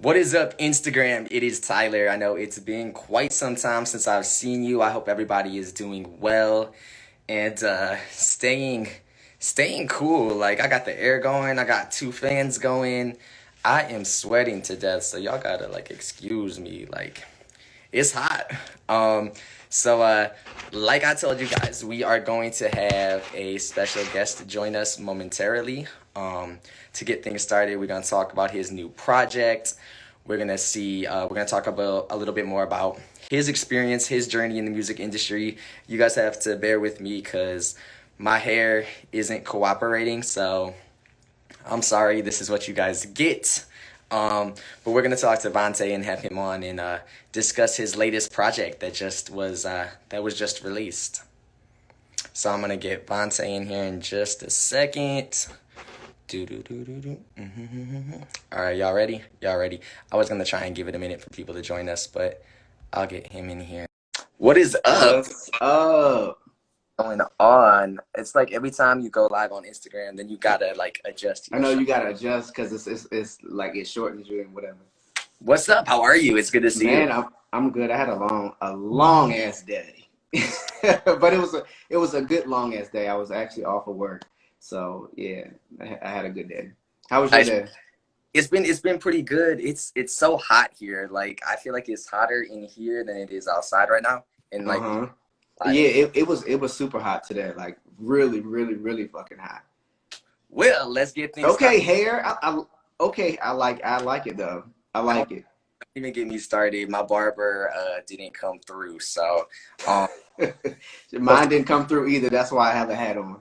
What is up, Instagram? It is Tyler. I know it's been quite some time since I've seen you. I hope everybody is doing well and staying cool. Like I got the air going, I got two fans going. I am sweating to death, so y'all gotta like excuse me. Like it's hot. Um, so like I told you guys, we are going to have a special guest to join us momentarily. To get things started, we're gonna talk about his new project. We're gonna talk about a little bit more about his experience, his journey in the music industry. You guys have to bear with me because my hair isn't cooperating, so I'm sorry. This is what you guys get. But we're gonna talk to Vontae and have him on and discuss his latest project that was just released. So I'm gonna get Vontae in here in just a second. Do do do do do. All right, y'all ready? Y'all ready? I was gonna try and give it a minute for people to join us, but I'll get him in here. What is up? What's up? Going on? It's like every time you go live on Instagram, then you gotta like adjust I your know shot. you gotta adjust because it's like it shortens you and whatever. What's up? How are you? It's good to see you. Man, I'm good. I had a long ass day, but it was a good long ass day. I was actually off of work, so yeah, I had a good day. How was your Nice. day? It's been pretty good. It's so hot here. Like I feel like it's hotter in here than it is outside right now. And like Uh-huh. outside Yeah, is it was super hot today. Like really, really, really fucking hot. well, let's get things started. Okay, hair. Okay. I like it though. I Don't like it. even get me started. My barber didn't come through. So um Mine didn't come through either. That's why I have a hat on.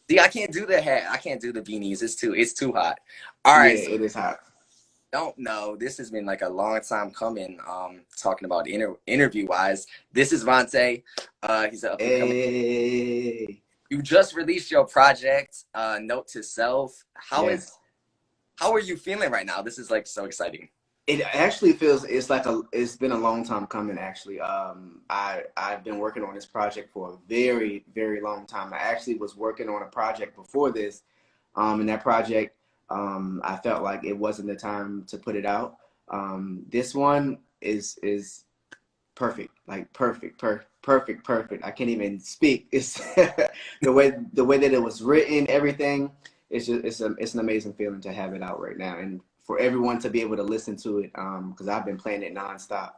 see, I can't do the hat. I can't do the beanies. It's too hot. All Yeah, right, so it is hot. don't know. This has been like a long time coming. Talking about interview wise, this is Vontae. He's an up and coming. Hey, You just released your project, Note to Self. yes. How are you feeling right now? This is like so exciting. It actually feels it's been a long time coming actually. I've been working on this project for a very, very long time. I actually was working on a project before this. And that project, I felt like it wasn't the time to put it out. This one is perfect, like perfect. I can't even speak. It's the way that it was written, everything. It's an amazing feeling to have it out right now, and for everyone to be able to listen to it. Because I've been playing it nonstop.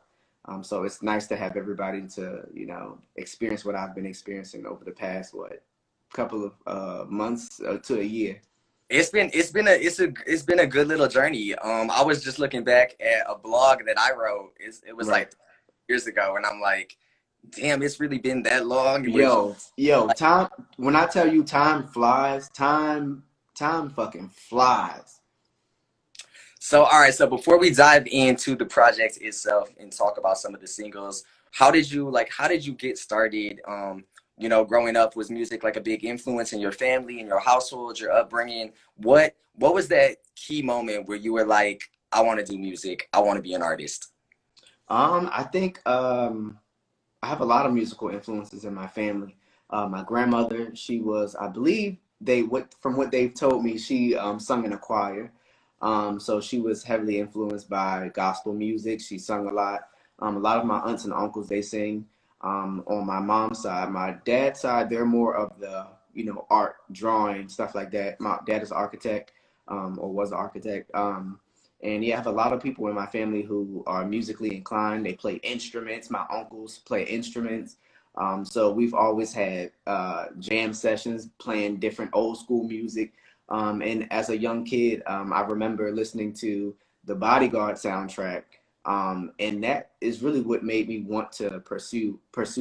So it's nice to have everybody to experience what I've been experiencing over the past couple of months to a year. It's been a good little journey. I was just looking back at a blog that I wrote. It was Right. like years ago, and I'm like, damn, it's really been that long. Yo, Like, time. When I tell you time flies, time fucking flies. so all right. So before we dive into the project itself and talk about some of the singles, how did you get started? Growing up, was music like a big influence in your family, in your household, your upbringing? What was that key moment where you were like, I want to do music, I want to be an artist? I think I have a lot of musical influences in my family. My grandmother, she was, I believe, from what they've told me, she sung in a choir. So she was heavily influenced by gospel music. She sung a lot. A lot of my aunts and uncles, they sing. On my mom's side, my dad's side, they're more of the art, drawing, stuff like that. My dad is an architect, or was an architect. And yeah, I have a lot of people in my family who are musically inclined. They play instruments. My uncles play instruments. So we've always had jam sessions playing different old school music. And as a young kid, I remember listening to the Bodyguard soundtrack. And that is really what made me want to pursue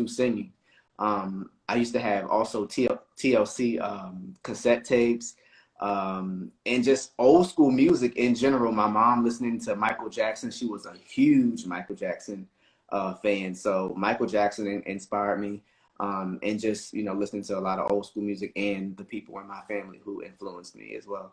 singing. I used to have also TLC cassette tapes, and just old school music in general. My mom listening to Michael Jackson. She was a huge Michael Jackson fan. So Michael Jackson inspired me, and just listening to a lot of old school music and the people in my family who influenced me as well.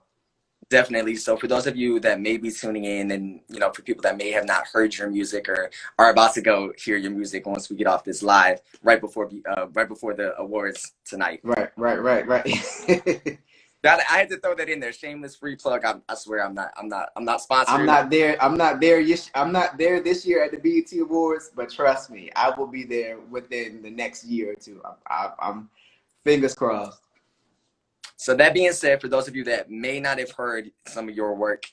Definitely. So for those of you that may be tuning in and, for people that may have not heard your music or are about to go hear your music once we get off this live right before the awards tonight. Right. I had to throw that in there. Shameless free plug. I swear I'm not sponsored. I'm not there. I'm not there this year at the BET Awards, but trust me, I will be there within the next year or two. I'm fingers crossed. So that being said, for those of you that may not have heard some of your work,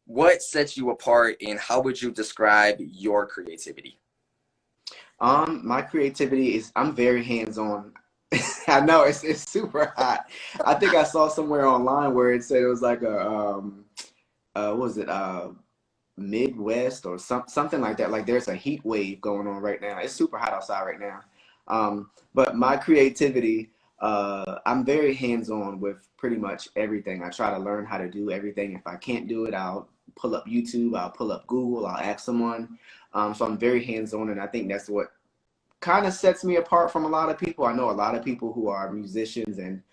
what sets you apart and how would you describe your creativity? My creativity is I'm very hands-on. I know it's super hot. I think I saw somewhere online where it said it was like a what was it Midwest or something like that. Like there's a heat wave going on right now. It's super hot outside right now. But my creativity, I'm very hands-on with pretty much everything. I try to learn how to do everything. If I can't do it, I'll pull up YouTube, I'll pull up Google, I'll ask someone. So I'm very hands-on, and I think that's what kind of sets me apart from a lot of people. I know a lot of people who are musicians and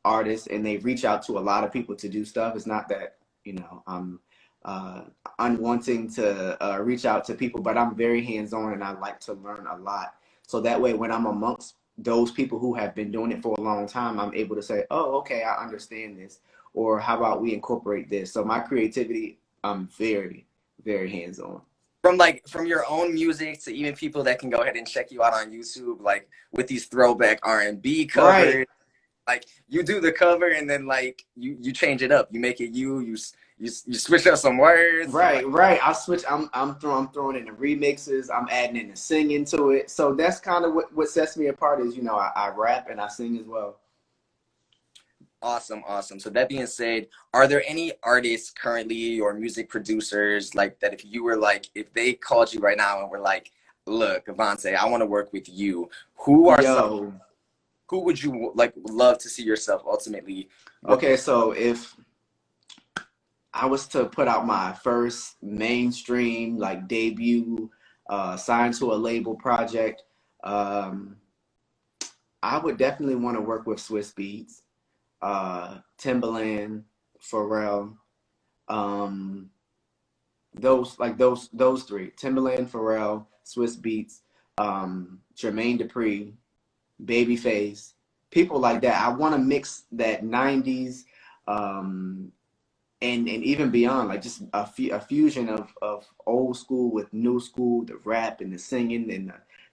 artists, and they reach out to a lot of people to do stuff. It's not that, I'm unwanting to reach out to people, but I'm very hands-on and I like to learn a lot. So that way, when I'm amongst those people who have been doing it for a long time, I'm able to say, oh, okay, I understand this. Or how about we incorporate this? So my creativity, I'm very, very hands-on. From your own music to even people that can go ahead and check you out on YouTube, like with these throwback R&B Right. covers, like you do the cover and then like you change it up, you make it you switch up some words. Right, Like, right. I switch. I'm throwing in the remixes. I'm adding in the singing to it. So that's kind of what sets me apart is I rap and I sing as well. awesome, awesome. So that being said, are there any artists currently or music producers like that if you were like if they called you right now and were like, look, Vontae, I want to work with you, who are some Yo. who would you like love to see yourself ultimately working Okay, with? so if I was to put out my first mainstream like debut, signed to a label project, um, I would definitely want to work with Swiss Beats, Timbaland, Pharrell. Um, those three: Timbaland, Pharrell, Swiss Beats, Jermaine Dupri, Babyface, people like that. I want to mix that '90s, um, and even beyond, like just a fusion of old school with new school, the rap and the singing and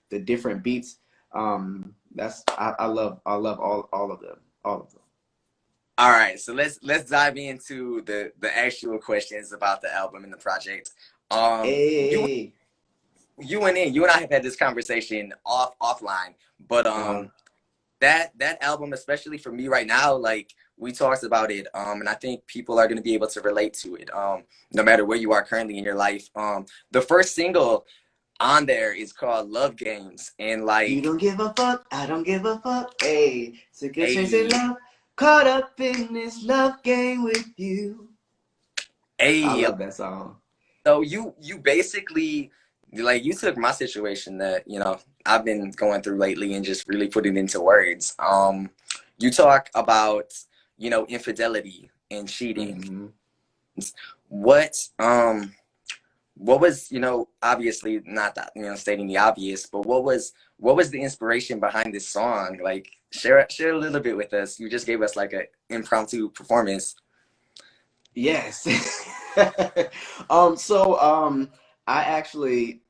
the different beats. That's I love all of them, all of them. All right, so let's dive into the actual questions about the album and the project. You Hey, you and I have had this conversation offline, but uh, that album, especially for me right now, like we talked about it, and I think people are gonna be able to relate to it, no matter where you are currently in your life. The first single on there is called "Love Games," and you like, don't give a fuck, I don't give a fuck. Hey, sick of chasing a love, caught up in this love game with you. I a love that song. so you basically like you took my situation that I've been going through lately and just really put it into words. You talk about infidelity and cheating. Hmm. What what was obviously not that stating the obvious, but what was the inspiration behind this song? Like share a little bit with us. You just gave us like a impromptu performance. Yes. So I actually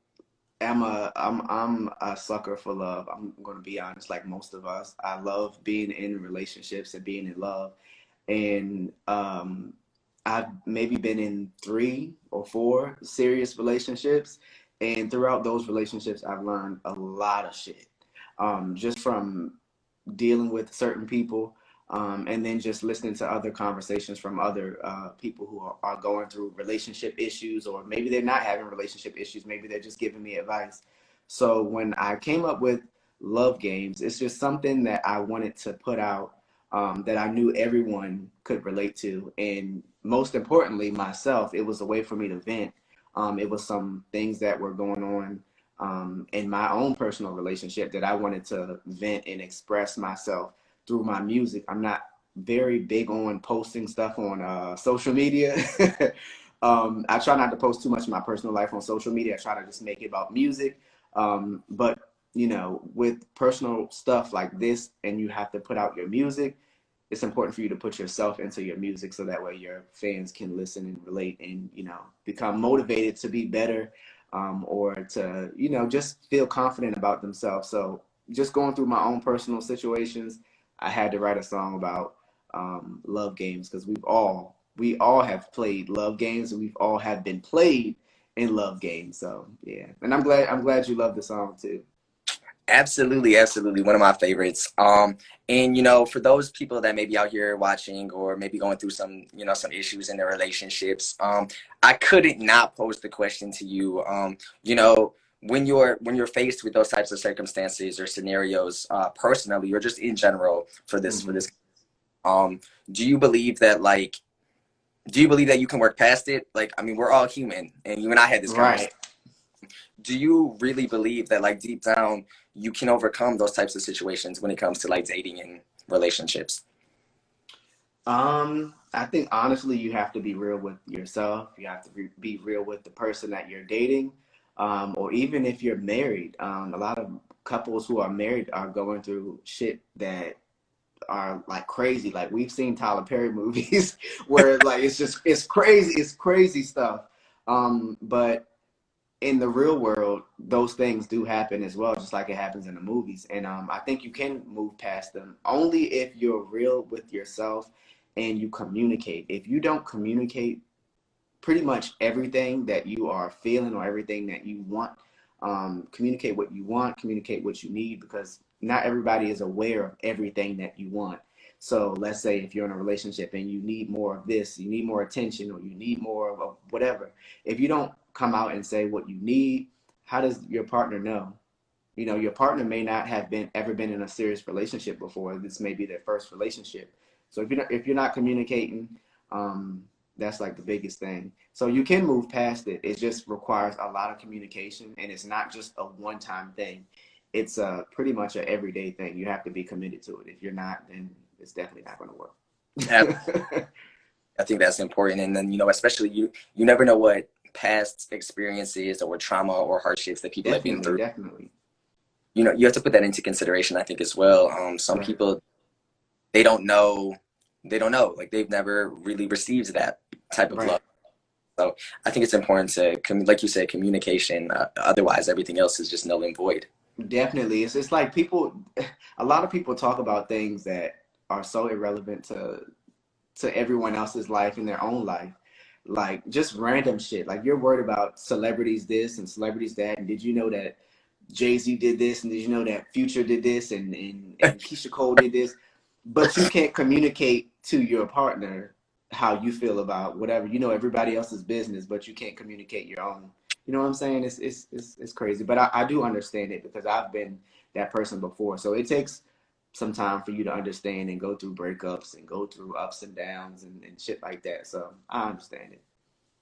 I'm a sucker for love. I'm gonna be honest, like most of us. I love being in relationships and being in love. And I've maybe been in 3 or 4 serious relationships. And throughout those relationships, I've learned a lot of shit. Just from dealing with certain people, and then just listening to other conversations from other people who are going through relationship issues, or maybe they're not having relationship issues, maybe they're just giving me advice. So when I came up with Love Games, it's just something that I wanted to put out, that I knew everyone could relate to, and most importantly myself. It was a way for me to vent. It was some things that were going on in my own personal relationship that I wanted to vent and express myself through my music. I'm not very big on posting stuff on social media. I try not to post too much of my personal life on social media. I try to just make it about music. But with personal stuff like this, and you have to put out your music, it's important for you to put yourself into your music so that way your fans can listen and relate and, become motivated to be better, or to, just feel confident about themselves. So just going through my own personal situations, I had to write a song about love games, because we all have played love games, and we've all have been played in love games. So yeah, and I'm glad you love the song too. Absolutely, absolutely. One of my favorites. And for those people that may be out here watching or maybe going through some issues in their relationships, I couldn't not pose the question to you. When you're faced with those types of circumstances or scenarios, personally or just in general for this for Hmm. this, um, do you believe that you can work past it? Like, I mean, we're all human, and you and I had this conversation. Right. Do you really believe that, like, deep down you can overcome those types of situations when it comes to like dating and relationships? I think honestly, you have to be real with yourself. You have to be real with the person that you're dating, or even if you're married. A lot of couples who are married are going through shit that are like crazy. Like, we've seen Tyler Perry movies where like it's crazy stuff. But in the real world, those things do happen as well, just like it happens in the movies. And I think you can move past them only if you're real with yourself and you communicate. If you don't communicate pretty much everything that you are feeling or everything that you want, communicate what you want, communicate what you need, because not everybody is aware of everything that you want. So let's say if you're in a relationship and you need more of this, you need more attention, or you need more of whatever. If you don't come out and say what you need, how does your partner know? Your partner may not have ever been in a serious relationship before. This may be their first relationship. So if you're not communicating, um, that's like the biggest thing. So you can move past it. It just requires a lot of communication, and it's not just a one-time thing. It's pretty much an everyday thing. You have to be committed to it. If you're not, then it's definitely not going I to work. I think that's important. And then, especially you never know what past experiences or trauma or hardships that people have been Definitely, through. definitely. You have to put that into consideration, I think, as well. Some Right. people, they don't know, like they've never really received that type of love. Right. So I think it's important to, like you said, communication. Otherwise, everything else is just null and void. Definitely. It's like a lot of people talk about things that are so irrelevant to everyone else's life in their own life. Like just random shit. Like, you're worried about celebrities this and celebrities that, and did you know that Jay-Z did this, and did you know that Future did this, and Keisha Cole did this, but you can't communicate to your partner how you feel about whatever. Everybody else's business, but you can't communicate your own. You know what I'm saying? It's crazy, but I do understand it because I've been that person before. So it takes some time for you to understand and go through breakups and go through ups and downs and shit like that. So I understand it.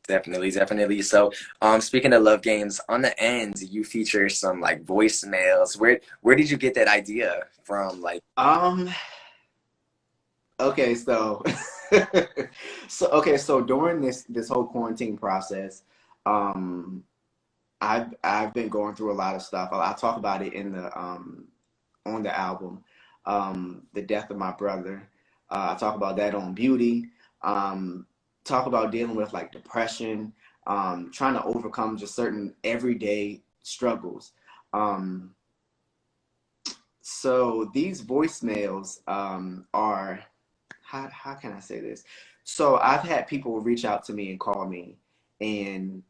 Definitely, definitely. So, speaking of love games, on the end, you feature some like voicemails. Where did you get that idea from? Like, Um. Okay. So. So during this whole quarantine process, um, I've been going through a lot of stuff. I talk about it in the on the album, the death of my brother. I talk about that on Beauty. Um, Talk about dealing with like depression, trying to overcome just certain everyday struggles. Um, so these voicemails are, how can I say this? So I've had people reach out to me and call me, and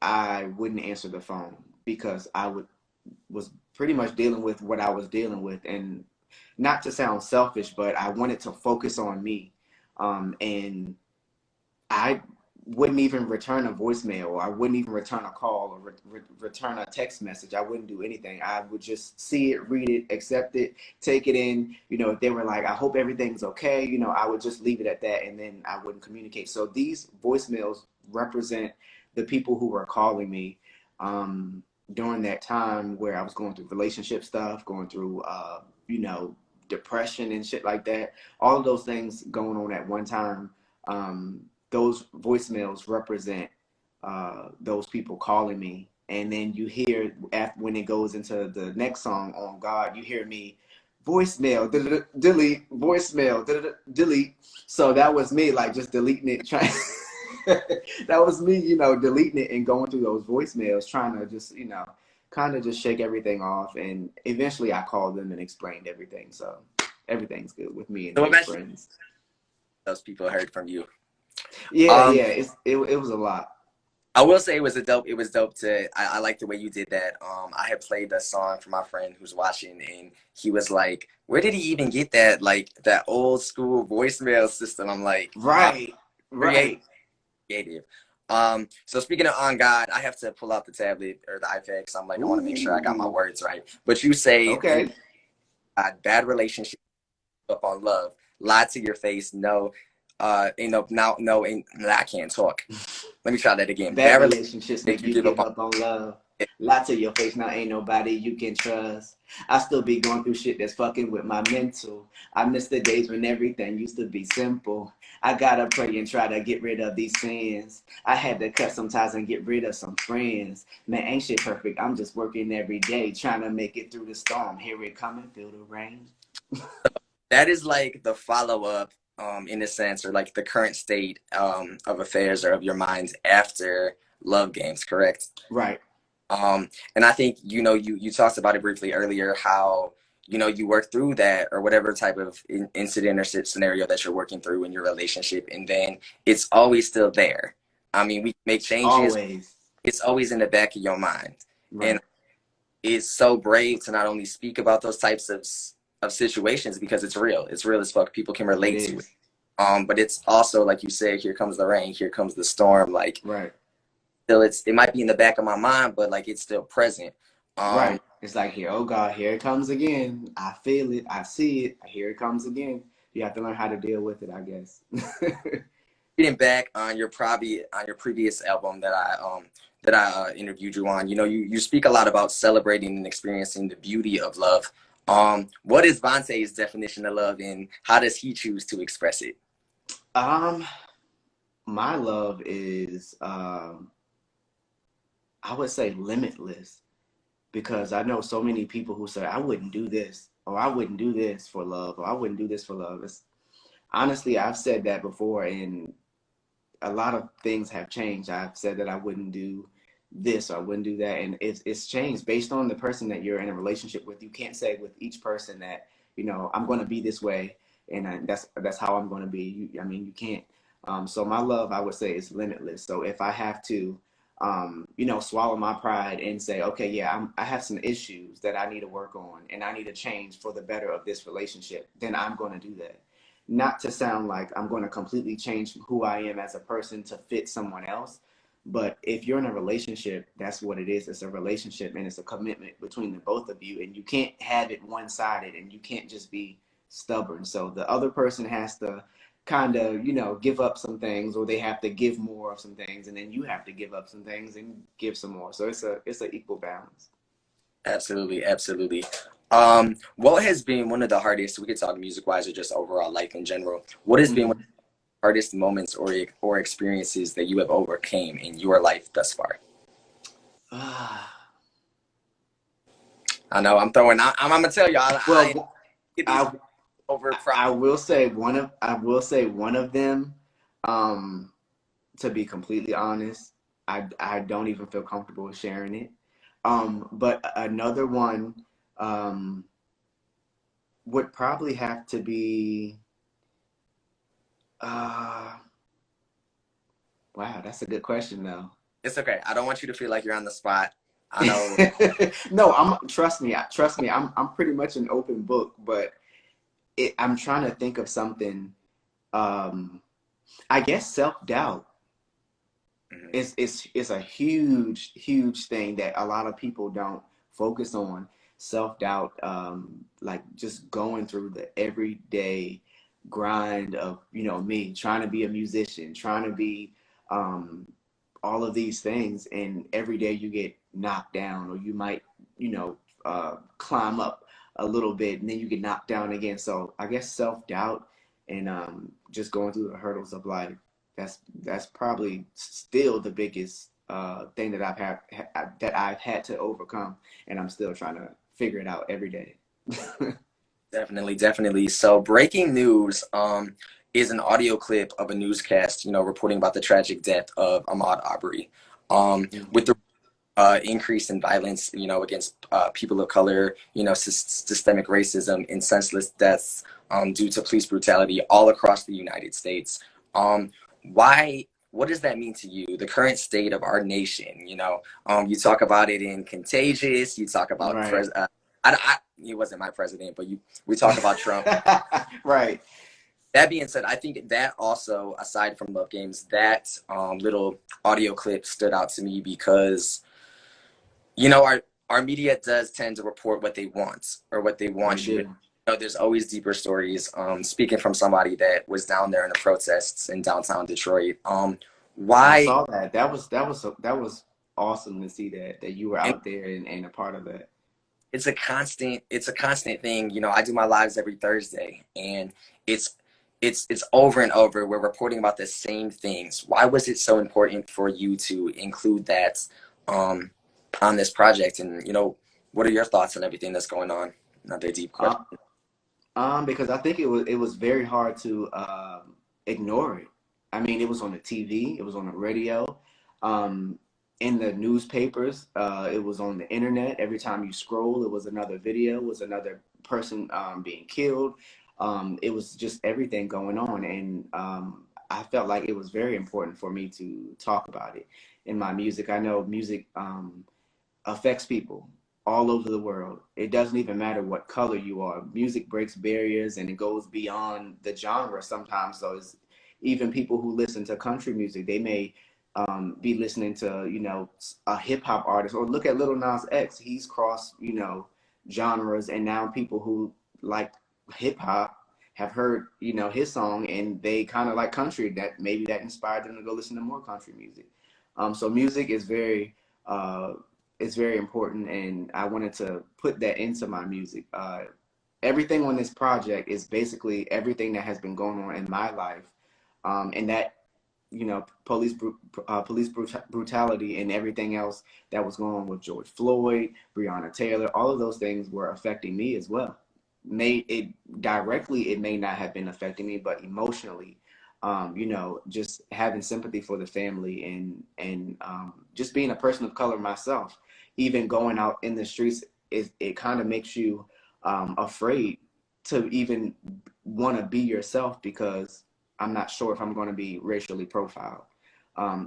I wouldn't answer the phone because was pretty much dealing with what I was dealing with, and not to sound selfish, but I wanted to focus on me, and I wouldn't even return a voicemail, or I wouldn't even return a call, or return a text message. I wouldn't do anything. I would just see it, read it, accept it, take it in. If they were like, I hope everything's okay, I would just leave it at that, and then I wouldn't communicate. So these voicemails represent the people who were calling me during that time where I was going through relationship stuff, going through, depression and shit like that. All of those things going on at one time. Those voicemails represent those people calling me. And then you hear, when it goes into the next song, On God, you hear me voicemail, delete, voicemail, delete. So that was me, like just deleting it, trying. That was me, deleting it and going through those voicemails, trying to just, kind of just shake everything off. And eventually I called them and explained everything. So everything's good with me and So those eventually, friends. those people heard from you. Yeah, Um, yeah, it was a lot. I will say it was dope to I like the way you did that. I had played that song for my friend who's watching and he was like, where did he even get that like that old school voicemail system? I'm like, wow, Right, creative, right. creative. So speaking of on God, I have to pull out the tablet or the iPad because I'm like, I want to make sure I got my Ooh, words right. But you say in okay. bad relationship up on love, lie to your face, no, ain't no, no, no, ain't, I can't talk. Let me try that again. Bad Bad relationship relationships make make you you give up give on up on love. it. Lie to your face, now ain't nobody you can trust. I still be going through shit that's fucking with my mental. I miss the days when everything used to be simple. I gotta pray and try to get rid of these sins. I had to cut some ties and get rid of some friends. Man, ain't shit perfect. I'm just working every day, trying to make it through the storm. Here it coming, feel the rain. That is like the follow up, in a sense, or like the current state of affairs or of your minds after love games, correct? Right. And I think you talked about it briefly earlier how you work through that or whatever type of incident or scenario that you're working through in your relationship, and then it's always still there. I mean, we make changes. Always. It's always in the back of your mind, and Right. it's so brave to not only speak about those types of situations because it's real. It's real as fuck. People can It relate to it. is. But it's also like you said, here comes the rain, here comes the storm. Like Right. still, it might be in the back of my mind, but like it's still present. Um, Right. It's like here, oh God, here it comes again. I feel it. I see it. Here it comes again. You have to learn how to deal with it, I guess. Reading back on your probably on your previous album that I interviewed you on, you speak a lot about celebrating and experiencing the beauty of love. What is Vontae's definition of love, and how does he choose to express it? um, my love is I would say limitless because I know so many people who say I wouldn't do this or I wouldn't do this for love or I wouldn't do this for love. It's honestly I've said that before and a lot of things have changed. I've said that I wouldn't do this or I wouldn't do that, and it's changed based on the person that you're in a relationship with. You can't say with each person that I'm going to be this way, and that's how I'm going to be. I mean, you can't. So my love, I would say, is limitless. So if I have to, swallow my pride and say, okay, yeah, I have some issues that I need to work on, and I need to change for the better of this relationship, then I'm going to do that, not to sound like I'm going to completely change who I am as a person to fit someone else. But if you're in a relationship, that's what it is. It's a relationship and it's a commitment between the both of you. And you can't have it one sided and you can't just be stubborn. So the other person has to kind of, give up some things or they have to give more of some things. And then you have to give up some things and give some more. So it's an equal balance. Absolutely, absolutely. What has been one of the hardest? We could talk music wise or just overall life in general. What has been one of Mm-hmm. the hardest moments or experiences that you have overcame in your life thus far? I know I'm throwing. I'm gonna tell you, I Well, get these I over I probably. will say one of them. Um, to be completely honest, I don't even feel comfortable sharing it. But another one um would probably have to be uh wow, that's a good question though. It's okay. I don't want you to feel like you're on the spot. I know. No, trust me, I'm pretty much an open book, but I'm trying to think of something. Um, I guess self-doubt Mhm. is a huge thing that a lot of people don't focus on. Self-doubt, like just going through the everyday grind of me trying to be a musician, trying to be um, all of these things, and every day you get knocked down, or you might you know climb up a little bit, and then you get knocked down again. So I guess self-doubt and just going through the hurdles of life, that's probably still the biggest thing that I've had to overcome, and I'm still trying to figure it out every day. Definitely, definitely. So, breaking news is an audio clip of a newscast, reporting about the tragic death of Ahmaud Arbery. With the increase in violence, against people of color, systemic racism and senseless deaths due to police brutality all across the United States. Why? What does that mean to you? The current state of our nation. You talk about it in Contagious. You talk about Right. he wasn't my president, but we talk about Trump. Right. That being said, I think that also, aside from Love Games, that little audio clip stood out to me because our media does tend to report what they want or what they They want you to do. there's always deeper stories. Speaking from somebody that was down there in the protests in downtown Detroit, I why? saw that. That was awesome to see that you were And out there and a part of that. it's a constant thing. I do my lives every Thursday, and it's it's over and over. We're reporting about the same things. Why was it so important for you to include that um, on this project? And what are your thoughts on everything that's going on? Another deep question. Um, because I think it was very hard to ignore it. I mean, it was on the TV, it was on the radio, um, in the newspapers, it was on the internet. Every time you scroll, it was another video, was another person being killed. It was just everything going on, and I felt like it was very important for me to talk about it in my music. I know music affects people all over the world. It doesn't even matter what color you are. Music breaks barriers and it goes beyond the genre sometimes. So it's even people who listen to country music, they may be listening to, a hip hop artist, or look at Little Nas X. He's crossed, genres, and now people who like hip hop have heard, his song, and they kind of like country. That maybe that inspired them to go listen to more country music. So music is uh, very important, and I wanted to put that into my music. Everything on this project is basically everything that has been going on in my life, and that police brutality and everything else that was going on with George Floyd, Breonna Taylor. All of those things were affecting me as well. May it directly, it may not have been affecting me, but emotionally, just having sympathy for the family, and just being a person of color myself, even going out in the streets, it kind of makes you afraid to even want to be yourself, because I'm not sure if I'm going to be racially profiled.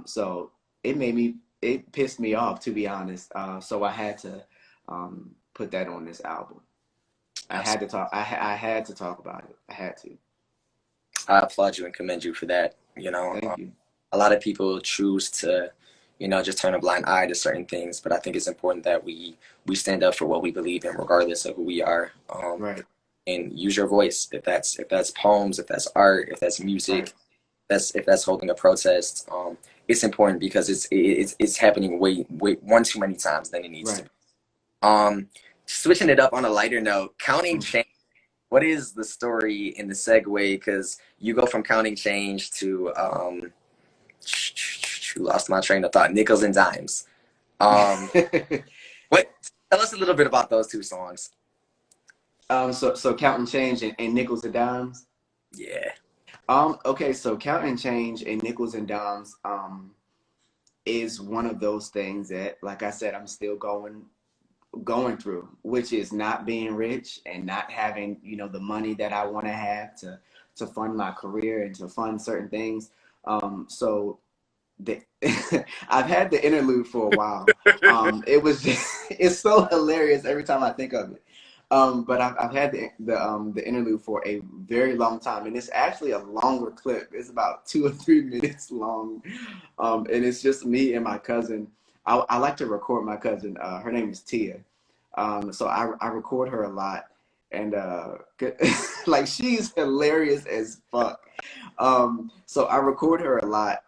So it pissed me off, to be honest. So I had to put that on this album. I had to Absolutely. talk. I had to talk about it. I had to. I applaud you and commend you for that. Thank you. A lot of people choose to, just turn a blind eye to certain things, but I think it's important that we stand up for what we believe in, regardless of who we are, Right. and use your voice. If that's poems, if that's art, if that's Right. music, if that's holding a protest. It's important because it's happening way one too many times than it needs to Right. be. Um, Switching it up on a lighter note, counting change. What is the story in the segue? Because you go from counting change to lost my train of thought. Nickels and dimes. Um, what? Tell us a little bit about those two songs. So counting change and nickels and dimes. Yeah. Okay, so counting change and nickels and dimes is one of those things that, like I said, I'm still going through, which is not being rich and not having, the money that I want to have to fund my career and to fund certain things. So the I've had the interlude for a while. It was just, it's so hilarious every time I think of it. But I've had the interlude for a very long time, and it's actually a longer clip. It's about 2 or 3 minutes long, and it's just me and my cousin. I like to record my cousin. Her name is Tia. So I record her a lot, and like she's hilarious as fuck. So I record her a lot.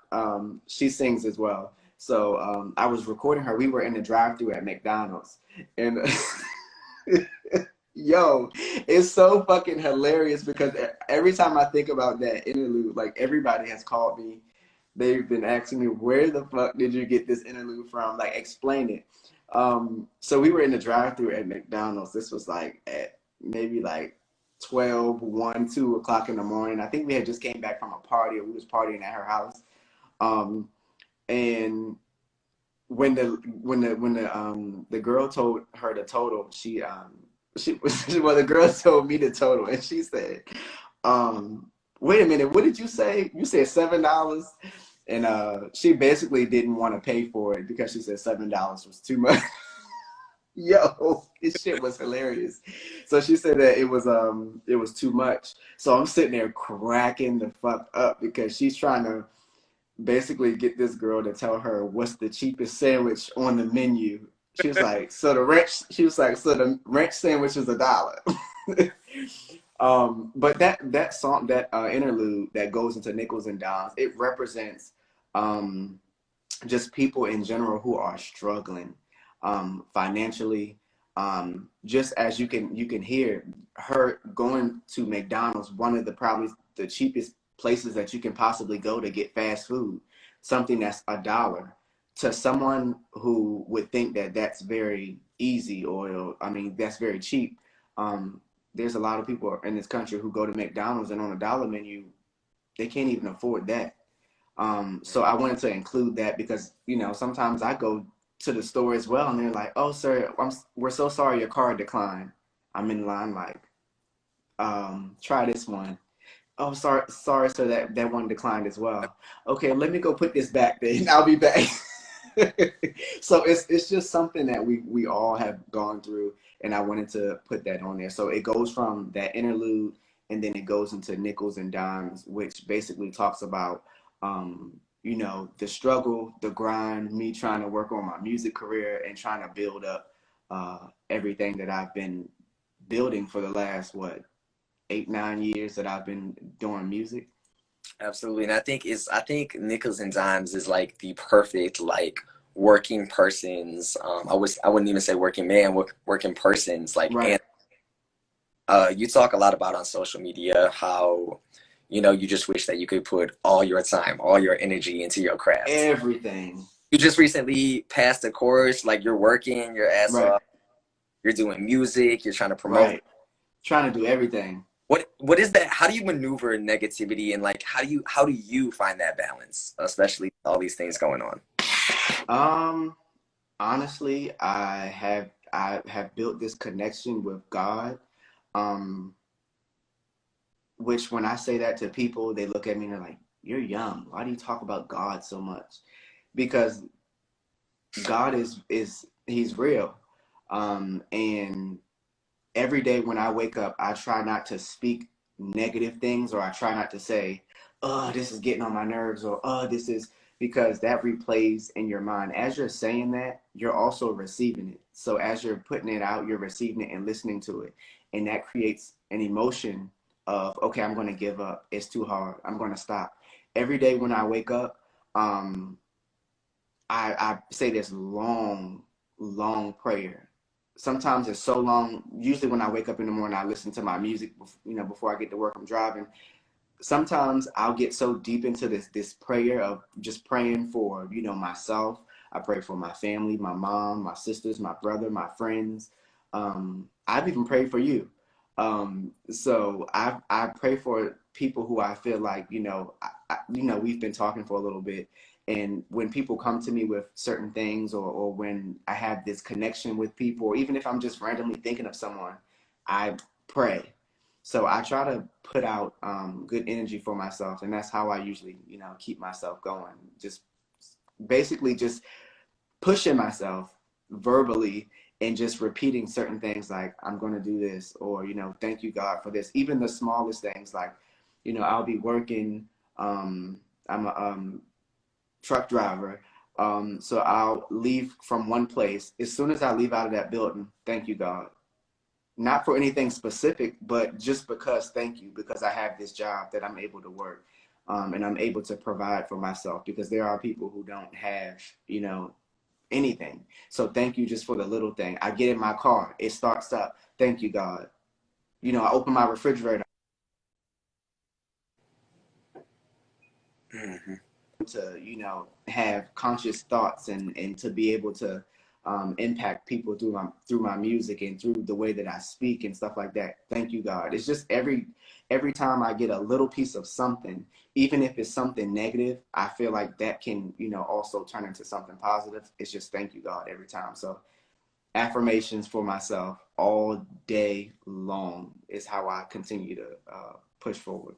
She sings as well. So I was recording her. We were in the drive-thru at McDonald's, and yo, it's so fucking hilarious because every time I think about that interlude, like everybody has called me. They've been asking me, where the fuck did you get this interlude from? Like, explain it. So we were in the drive-thru at McDonald's. This was like at maybe like 12, 1, 2 o'clock in the morning. I think we had just came back from a party, or we was partying at her house. Um, and when the girl told her the total, she well, the girl told me the total, and she said, wait a minute, what did you say? You said $7? And she basically didn't want to pay for it because she said $7 was too much. Yo, this shit was hilarious. So she said that it was too much. So I'm sitting there cracking the fuck up because she's trying to basically get this girl to tell her what's the cheapest sandwich on the menu. She was like, so the ranch sandwich is $1. But that song, that interlude that goes into nickels and dimes, it represents just people in general who are struggling financially. Just as you can hear her going to McDonald's, one of the probably the cheapest places that you can possibly go to get fast food, something that's $1. To someone who would think that that's very easy, or I mean that's very cheap. There's a lot of people in this country who go to McDonald's, and on a dollar menu, they can't even afford that. So I wanted to include that because, sometimes I go to the store as well, and they're like, "Oh, sir, we're so sorry your card declined." I'm in line like, try this one. Oh, sorry, sir, that one declined as well. Okay, let me go put this back then. I'll be back. So it's just something that we all have gone through, and I wanted to put that on there. So it goes from that interlude, and then it goes into nickels and dimes, which basically talks about the struggle, the grind, me trying to work on my music career and trying to build up everything that I've been building for the last 8, 9 years that I've been doing music. Absolutely. And I think nickels and dimes is like the perfect like working person's I wouldn't even say working man, working person's like. Right. And you talk a lot about on social media how you just wish that you could put all your time, all your energy into your craft. Everything. You just recently passed a course, like you're working your ass Right. off, you're doing music, you're trying to promote. Right. Trying to do everything. What is that? How do you maneuver negativity, and like how do you find that balance, especially with all these things going on? Um, Honestly, I have built this connection with God. Um, which when I say that to people, they look at me and they're like, "You're young. Why do you talk about God so much?" Because God is He's real. And every day when I wake up, I try not to speak negative things, or I try not to say, "Oh, this is getting on my nerves," or "Oh, this is," because that replays in your mind. As you're saying that, you're also receiving it. So as you're putting it out, you're receiving it and listening to it. And that creates an emotion of, okay, I'm going to give up. It's too hard. I'm going to stop. Every day when I wake up, um, I say this long, long prayer. Sometimes it's so long. Usually when I wake up in the morning, I listen to my music, before I get to work, I'm driving. Sometimes I'll get so deep into this prayer of just praying for, myself. I pray for my family, my mom, my sisters, my brother, my friends. I've even prayed for you. So I pray for people who I feel like, we've been talking for a little bit. And when people come to me with certain things, or when I have this connection with people, or even if I'm just randomly thinking of someone, I pray. So I try to put out good energy for myself, and that's how I usually, keep myself going. Just basically just pushing myself verbally and just repeating certain things like, "I'm going to do this," or, "Thank you, God, for this." Even the smallest things like, I'll be working. I'm a truck driver. So I'll leave from one place. As soon as I leave out of that building, "Thank you, God." Not for anything specific, but just because, thank you, because I have this job that I'm able to work, and I'm able to provide for myself, because there are people who don't have, anything. So thank you just for the little thing. I get in my car, it starts up. "Thank you, God." I open my refrigerator Hmm. to, have conscious thoughts, and to be able to impact people through my music and through the way that I speak and stuff like that. Thank you, God. It's just every time I get a little piece of something, even if it's something negative, I feel like that can, also turn into something positive. It's just thank you, God, every time. So affirmations for myself all day long is how I continue to push forward.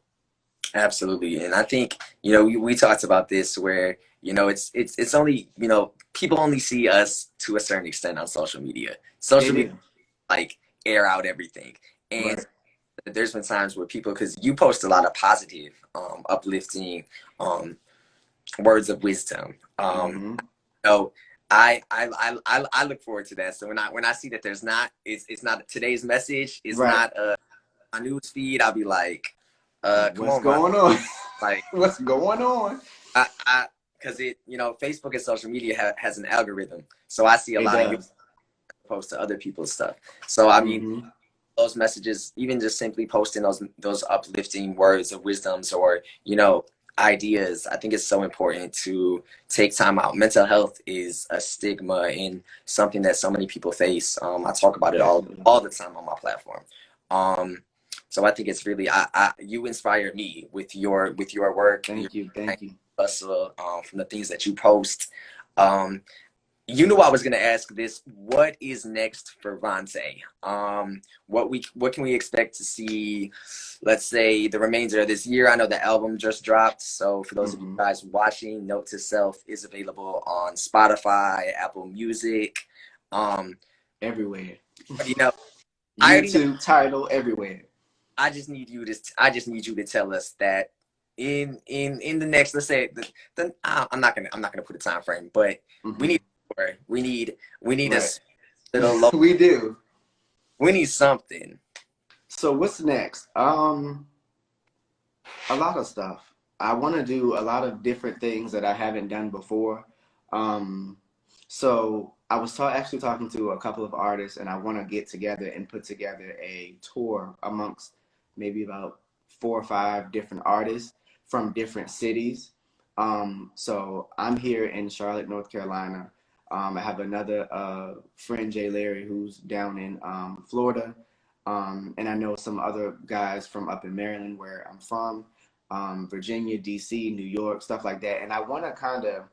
Absolutely. And I think, we talked about this where, it's only, people only see us to a certain extent on social media. They Social media, do. like, air out everything. And Right. there's been times where people, because you post a lot of positive, uplifting, words of wisdom. Mm-hmm. So I look forward to that. So when I see that there's not, it's not today's message is Right. not a news feed, I'll be like, come What's on, man. going on? Like, What's going on? because Facebook and social media has an algorithm, so I see a It lot of you does. post to other people's stuff. So I mean, Mm-hmm. those messages, even just simply posting those uplifting words of wisdoms or ideas, I think it's so important to take time out. Mental health is a stigma and something that so many people face. I talk about it Definitely. all the time on my platform. Um, so I think it's really you inspire me with your work, your Thank you. Thank you. hustle, from the things that you post. Um, you knew I was gonna ask this. What is next for Vontae? What can we expect to see? Let's say the remainder of this year. I know the album just dropped, so for those of you Mm-hmm. guys watching, Note to Self is available on Spotify, Apple Music. Um, Everywhere. you know, I already know. YouTube, title, everywhere. I just need you to tell us that in the next, let's say I'm not gonna put a time frame, but we Mm-hmm. need we need a Right. little low. We do. We need something. So what's next? A lot of stuff. I want to do a lot of different things that I haven't done before. Um, so I was actually talking to a couple of artists, and I want to get together and put together a tour amongst maybe about 4 or 5 different artists from different cities. So I'm here in Charlotte, North Carolina. I have another friend, Jay Larry, who's down in Florida. And I know some other guys from up in Maryland, where I'm from, Virginia, DC, New York, stuff like that. And I want to kind of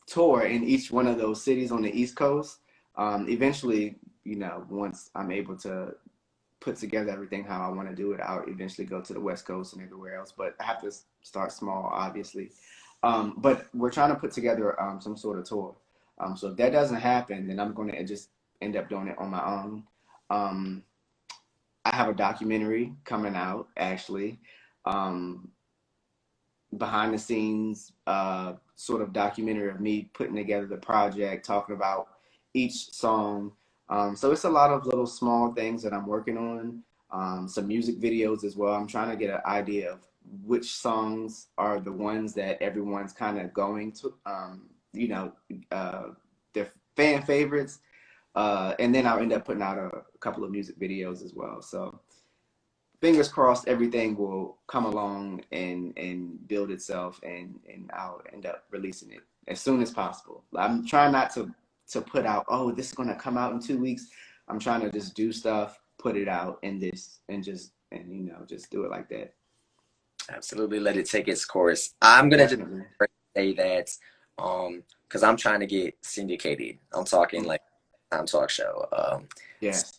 tour in each one of those cities on the East Coast. Eventually, once I'm able to put together everything how I want to do it, I'll eventually go to the West Coast and everywhere else. But I have to start small, obviously. But we're trying to put together some sort of tour. So if that doesn't happen, then I'm going to just end up doing it on my own. Um, I have a documentary coming out, actually. Um, Behind the scenes sort of documentary of me putting together the project, talking about each song. So it's a lot of little small things that I'm working on. Some music videos as well. I'm trying to get an idea of which songs are the ones that everyone's kind of going to, uh, their fan favorites. And then I'll end up putting out a couple of music videos as well. So fingers crossed everything will come along and build itself, and I'll end up releasing it as soon as possible. I'm trying not to put out, oh, this is going to come out in 2 weeks. I'm trying to just do stuff, put it out in this, and just do it like that. Absolutely, let it take its course. I'm gonna just Definitely. say that because I'm trying to get syndicated. I'm talking Mm. like time talk show. Yes.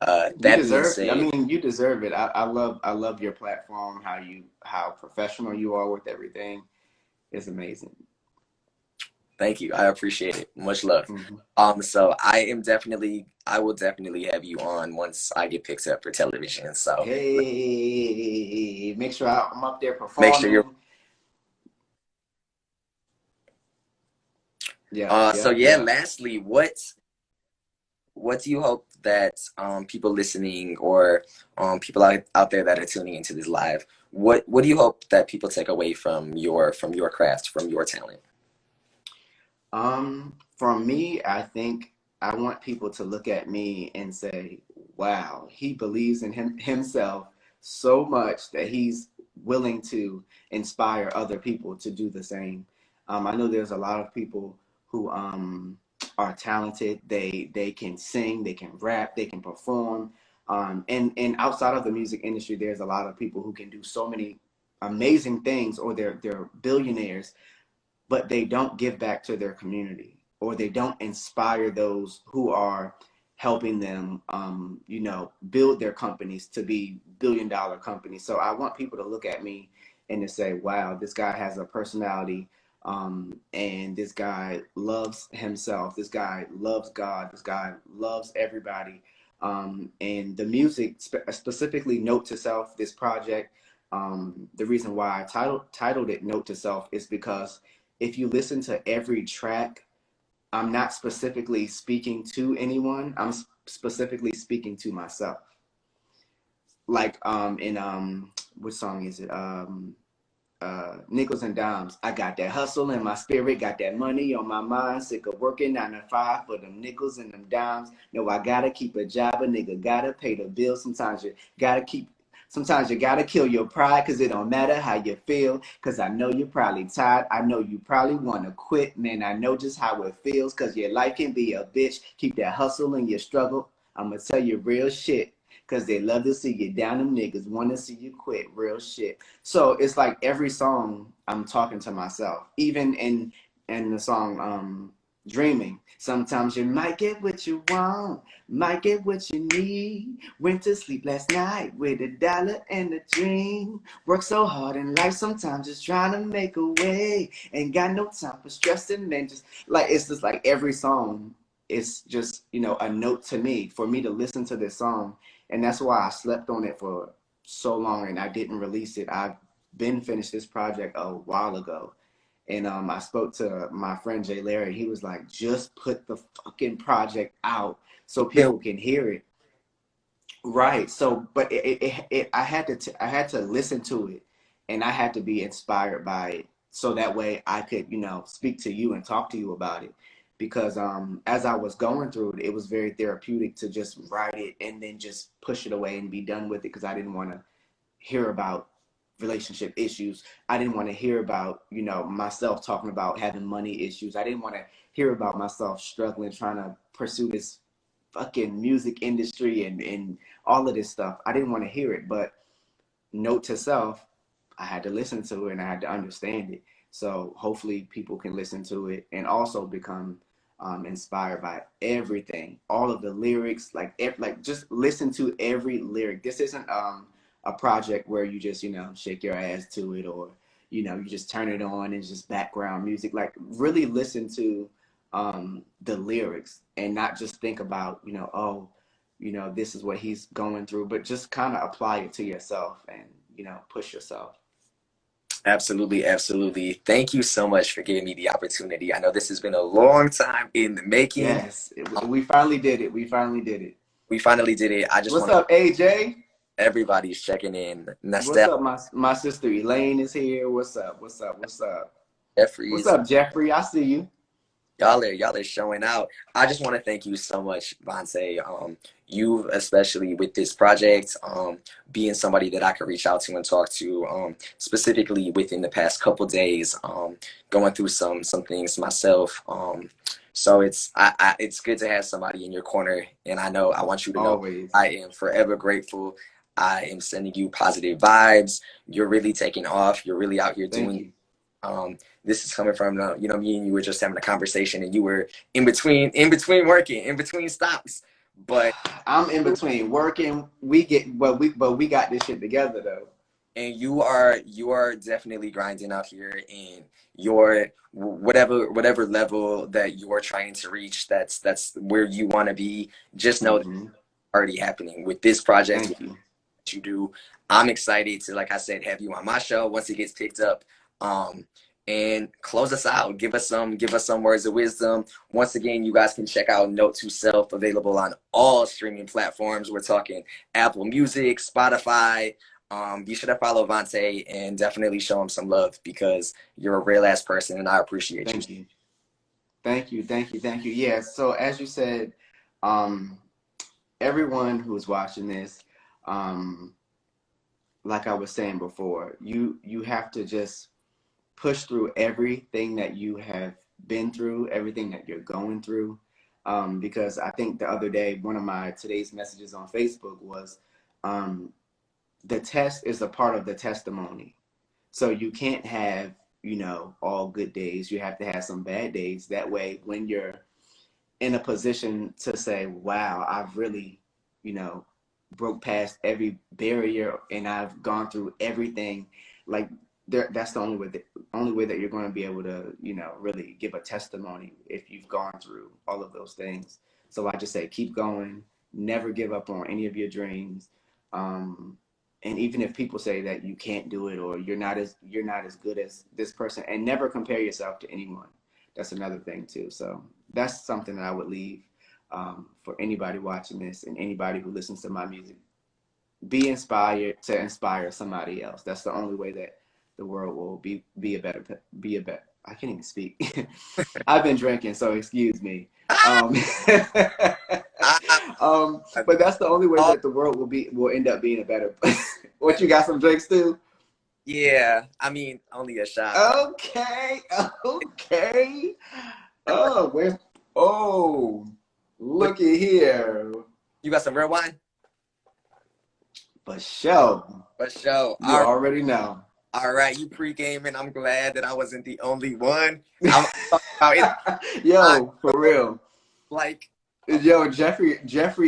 You That being deserve, I said, mean, you deserve it. I love your platform, how professional you are with everything. It's amazing. thank you. I appreciate it. Much love. Hmm. So I will definitely have you on once I get picked up for television. So Hey, make sure I'm up there make sure you're. performing. Yep, So yep, yeah. yep. Lastly, what do you hope that people listening or people out there that are tuning into this live, what do you hope that people take away from your craft, from your talent? For me, I think I want people to look at me and say, "Wow, he believes in himself so much that he's willing to inspire other people to do the same." I know there's a lot of people who are talented. They can sing, they can rap, they can perform. And outside of the music industry, there's a lot of people who can do so many amazing things, or they're billionaires, but they don't give back to their community, or they don't inspire those who are helping them, build their companies to be billion-dollar companies. So I want people to look at me and to say, wow, this guy has a personality, and this guy loves himself. This guy loves God. This guy loves everybody. And the music, specifically Note to Self, this project, the reason why I titled it Note to Self is because if you listen to every track, I'm not specifically speaking to anyone. I'm specifically speaking to myself. Like in which song is it? Nickels and dimes. I got that hustle in my spirit, got that money on my mind. Sick of working 9 to 5 for them nickels and them dimes. No, I gotta keep a job. A nigga gotta pay the bills. Sometimes you gotta kill your pride, cause it don't matter how you feel. Cause I know you're probably tired. I know you probably wanna quit. Man, I know just how it feels. Cause your life can be a bitch. Keep that hustle and your struggle. I'ma tell you real shit. Cause they love to see you down. Them niggas wanna see you quit. Real shit. So it's like every song I'm talking to myself. Even in the song Dreaming. Sometimes you might get what you want, might get what you need. Went to sleep last night with $1 and a dream. Work so hard in life, sometimes just trying to make a way. Ain't got no time for stressing, man. Just like, it's just like every song is just, a note to me, for me to listen to this song. And that's why I slept on it for so long and I didn't release it. I've been finished this project a while ago. And I spoke to my friend Jay Larry. He was like, just put the fucking project out so people can hear it. Right. So, but I had to listen to it, and I had to be inspired by it, so that way I could, speak to you and talk to you about it. Because as I was going through it, it was very therapeutic to just write it and then just push it away and be done with it, because I didn't want to hear about relationship issues. I didn't want to hear about, myself talking about having money issues. I didn't want to hear about myself struggling trying to pursue this fucking music industry and all of this stuff. I didn't want to hear it. But Note to Self, I had to listen to it and I had to understand it. So hopefully people can listen to it and also become inspired by everything, all of the lyrics, like just listen to every lyric. This isn't a project where you just shake your ass to it, or you just turn it on and just background music. Like, really listen to the lyrics and not just think about this is what he's going through, but just kind of apply it to yourself and push yourself. Absolutely, absolutely. Thank you so much for giving me the opportunity. I know this has been a long time in the making. Yes, we finally did it. We finally did it. We finally did it. I just What's want to up, AJ? everybody's checking in. What's Nostalgia, up, my sister Elaine is here. What's up? What's up? What's up? What's Jeffries, up, Jeffrey? I see you. y'all are showing out. I just want to thank you so much, Vontae. You especially with this project, being somebody that I could reach out to and talk to, specifically within the past couple days, going through some things myself. So it's good to have somebody in your corner, and I want you to know Always. I am forever grateful. I am sending you positive vibes. You're really taking off. You're really out here Thank doing. you. This is coming from me and you were just having a conversation, and you were in between working, in between stops, but I'm in between working. We got this shit together though. and you are definitely grinding out here in your whatever level that you are trying to reach. That's where you want to be. Just know that Hmm. it's already happening with this project. Thank you. You do. I'm excited to, like I said, have you on my show once it gets picked up. Um, and close us out. Give us some words of wisdom. Once again, you guys can check out Note to Self, available on all streaming platforms. We're talking Apple Music, Spotify. Be sure to follow Vontae and definitely show him some love, because you're a real ass person and I appreciate you. Thank you. Thank you. Thank you. Thank you. Yeah. So as you said, um, everyone who's watching this, um, like I was saying before, you have to just push through everything that you have been through, everything that you're going through. Because I think the other day, one of my today's messages on Facebook was, the test is a part of the testimony. So you can't have, all good days. You have to have some bad days. That way, when you're in a position to say, wow, I've really, broke past every barrier and I've gone through everything, like that's the only way that you're going to be able to, really give a testimony if you've gone through all of those things. So I just say, keep going, never give up on any of your dreams. And even if people say that you can't do it or you're not as good as this person, and never compare yourself to anyone. That's another thing too. So that's something that I would leave for anybody watching this and anybody who listens to my music. Be inspired to inspire somebody else. That's the only way that the world will be a better. I can't even speak. I've been drinking, so excuse me. But that's the only way that the world will end up being a better. What, you got some drinks too? Yeah, I mean, only a shot. Okay. Oh, looky here. You got some red wine? For sure. You already know. All right, you pre-gaming. I'm glad that I wasn't the only one. I'm talking about it. Yo, for real. Like, yo, Jeffrey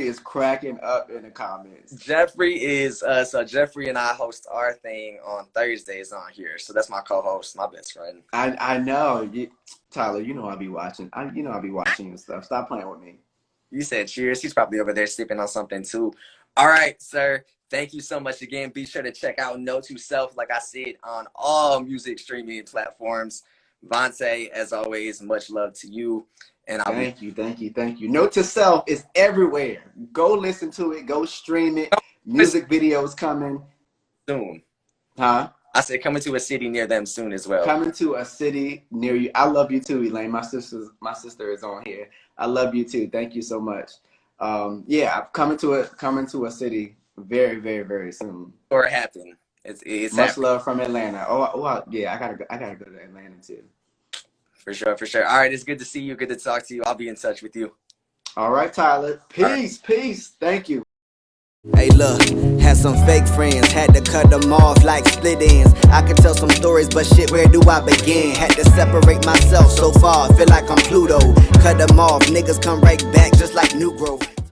is cracking up in the comments. Jeffrey is so Jeffrey and I host our thing on Thursdays on here. So that's my co-host, my best friend. I know. Tyler, I'll be watching. I'll be watching your stuff. Stop playing with me. You said cheers. He's probably over there sipping on something too. All right, sir. Thank you so much again. Be sure to check out Note to Self, like I said, on all music streaming platforms. Vontae, as always, much love to you. And thank you. Note to Self is everywhere. Go listen to it. Go stream it. Music videos coming soon. Huh? I said coming to a city near them soon as well. Coming to a city near you. I love you too, Elaine. My sister is on here. I love you too. Thank you so much. Yeah, coming to a city very, very, very soon. Or it happened. It's much love from Atlanta. Yeah, I gotta go to Atlanta too. For sure. All right, it's good to see you. Good to talk to you. I'll be in touch with you. All right, Tyler. Peace. Thank you. Hey look, had some fake friends, had to cut them off like split ends. I could tell some stories, but shit, where do I begin? Had to separate myself so far, feel like I'm Pluto. Cut them off, niggas come right back just like New Growth.